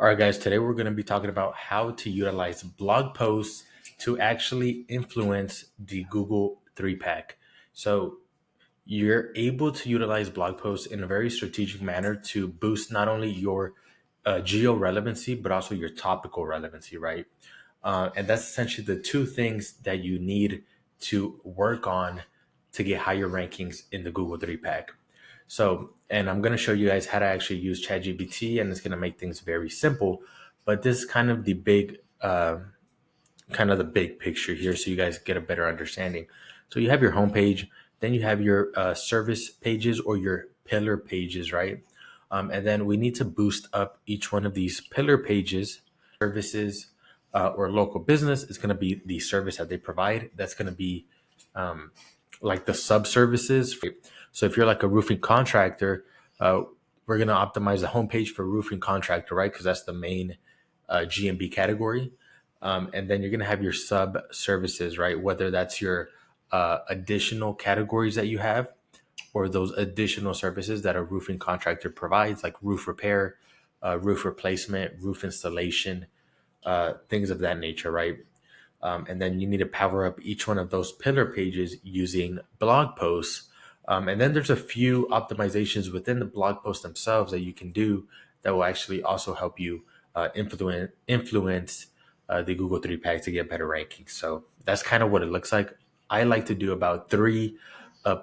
All right, guys, today we're going to be talking about how to utilize blog posts to actually influence the Google 3-pack. So you're able to utilize blog posts in a very strategic manner to boost not only your geo relevancy, but also your topical relevancy, right? And that's essentially the two things that you need to work on to get higher rankings in the Google 3-pack. So, and I'm going to show you guys how to actually use ChatGPT, and it's going to make things very simple. But this is kind of the big picture here, so you guys get a better understanding. So you have your homepage, then you have your service pages or your pillar pages, right? And then we need to boost up each one of these pillar pages, services, or local business is going to be the service that they provide. That's going to be like the sub services. So if you're like a roofing contractor, we're going to optimize the homepage for roofing contractor, right? Because that's the main GMB category. And then you're going to have your sub services, right? Whether that's your additional categories that you have or those additional services that a roofing contractor provides, like roof repair, roof replacement, roof installation, things of that nature, right? And then you need to power up each one of those pillar pages using blog posts. And then there's a few optimizations within the blog posts themselves that you can do that will actually also help you influence the Google 3-pack to get better rankings. So that's kind of what it looks like. I like to do about 3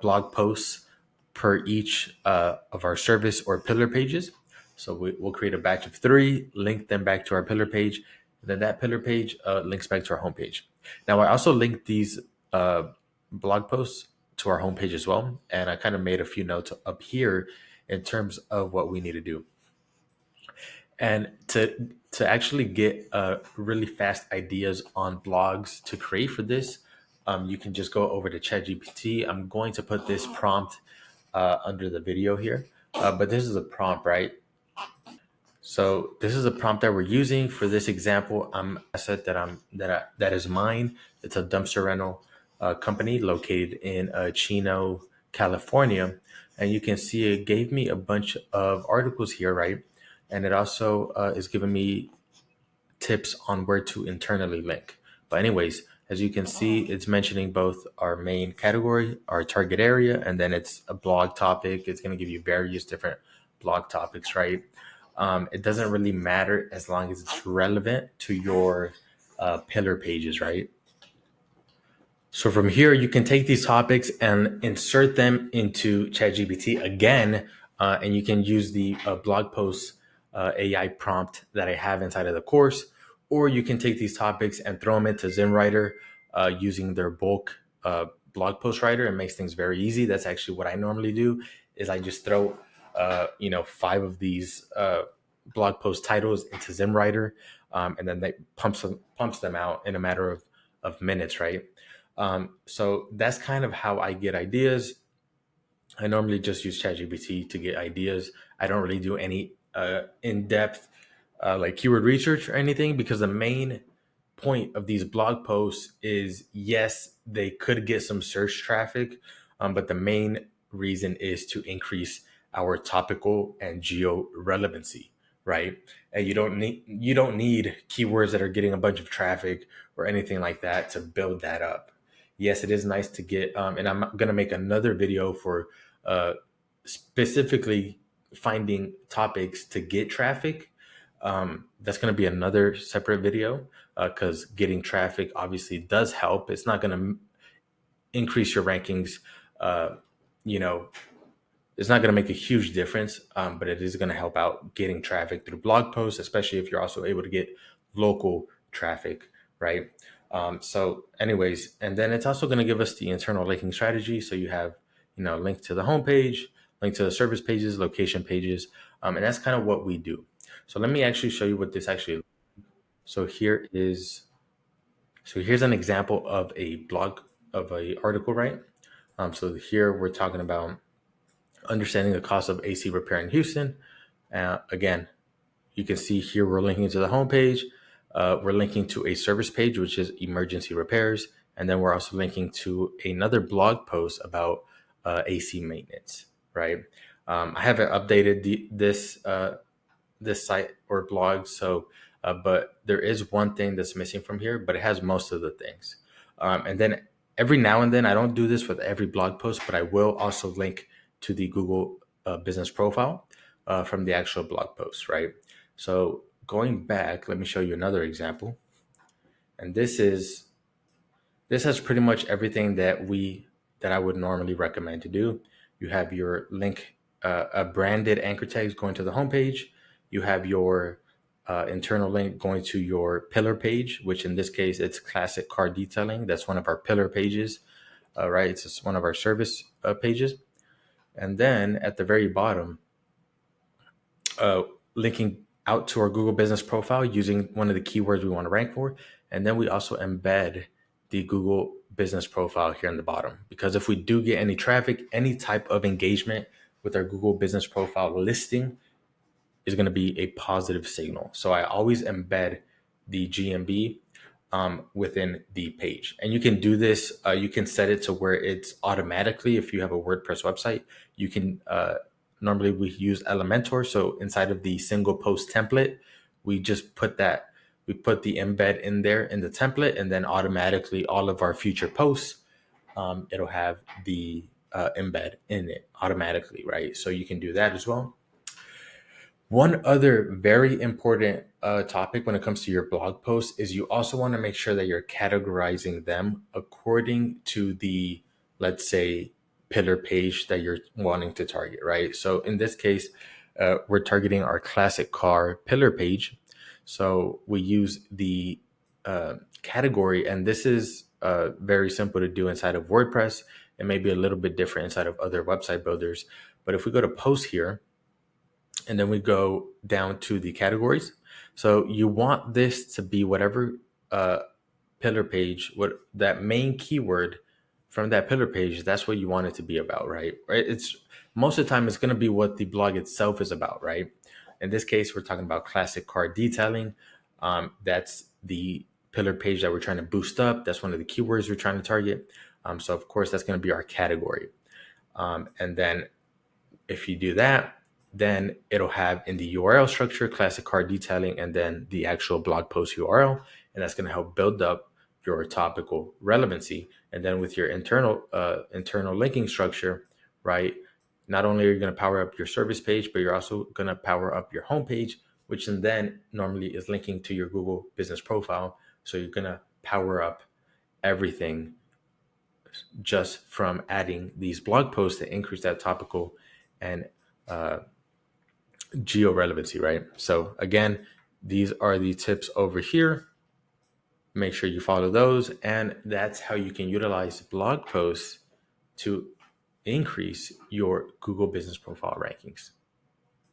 blog posts per each of our service or pillar pages. So we'll create a batch of 3, link them back to our pillar page. Then that pillar page links back to our homepage. Now, I also linked these blog posts to our homepage as well. And I kind of made a few notes up here in terms of what we need to do. And to actually get really fast ideas on blogs to create for this, you can just go over to ChatGPT. I'm going to put this prompt under the video here, but this is a prompt, right? So this is a prompt that we're using for this example. Asset that is mine. It's a dumpster rental company located in Chino, California, and you can see it gave me a bunch of articles here, right? And it also is giving me tips on where to internally link. But anyways, as you can see, it's mentioning both our main category, our target area, and then it's a blog topic. It's going to give you various different blog topics, right? It doesn't really matter as long as it's relevant to your pillar pages, right? So from here, you can take these topics and insert them into ChatGPT again, and you can use the blog post AI prompt that I have inside of the course, or you can take these topics and throw them into ZenWriter using their bulk blog post writer. It makes things very easy. That's actually what I normally do. Is I just throw 5 of these blog post titles into ZenWriter, and then they pumps them out in a matter of minutes, right? So that's kind of how I get ideas. I normally just use ChatGPT to get ideas. I don't really do any in-depth like keyword research or anything, because the main point of these blog posts is, yes, they could get some search traffic, but the main reason is to increase our topical and geo relevancy, right? And you don't need keywords that are getting a bunch of traffic or anything like that to build that up. Yes, it is nice to get, and I'm going to make another video for specifically finding topics to get traffic. That's going to be another separate video because getting traffic obviously does help. It's not going to increase your rankings. You know, it's not going to make a huge difference, but it is going to help out getting traffic through blog posts, especially if you're also able to get local traffic, right? So anyways, and then it's also going to give us the internal linking strategy. So you have, link to the homepage, link to the service pages, location pages. And that's kind of what we do. So let me actually show you what this actually. So here's an example of a blog of a article, right? So here we're talking about understanding the cost of AC repair in Houston. Again, you can see here we're linking to the homepage. We're linking to a service page, which is emergency repairs. And then we're also linking to another blog post about AC maintenance, right? I haven't updated this this site or blog. So, but there is one thing that's missing from here, but it has most of the things. And then every now and then, I don't do this with every blog post, but I will also link to the Google business profile from the actual blog post, right? So going back, let me show you another example. And this has pretty much everything that I would normally recommend to do. You have your link, a branded anchor tags going to the homepage. You have your internal link going to your pillar page, which in this case it's classic car detailing. That's one of our pillar pages, right? It's just one of our service pages. And then at the very bottom, uh, linking out to our Google business profile using one of the keywords we want to rank for. And then we also embed the Google business profile here in the bottom. Because if we do get any traffic, any type of engagement with our Google business profile listing is going to be a positive signal. So I always embed the GMB within the page. And you can do this, you can set it to where it's automatically, if you have a WordPress website, you can, normally we use Elementor. So inside of the single post template, we just put that, we put the embed in there in the template, and then automatically all of our future posts, it'll have the embed in it automatically, right? So you can do that as well. One other very important topic when it comes to your blog posts is you also want to make sure that you're categorizing them according to the, let's say, pillar page that you're wanting to target, right? So in this case, we're targeting our classic car pillar page. So we use the category, and this is very simple to do inside of WordPress. It may be a little bit different inside of other website builders. But if we go to post here, and then we go down to the categories. So you want this to be whatever uh, pillar page, what that main keyword from that pillar page, that's what you want it to be about, right? Right. It's most of the time it's going to be what the blog itself is about, right? In this case, we're talking about classic car detailing. That's the pillar page that we're trying to boost up. That's one of the keywords we're trying to target. So of course, that's going to be our category. And then if you do that, then it'll have in the URL structure classic car detailing and then the actual blog post URL. And that's going to help build up your topical relevancy. And then with your internal linking structure, right? Not only are you going to power up your service page, but you're also going to power up your homepage, which then normally is linking to your Google business profile. So you're going to power up everything just from adding these blog posts to increase that topical and uh, geo relevancy, right? So again, these are the tips over here. Make sure you follow those, and that's how you can utilize blog posts to increase your Google business profile rankings.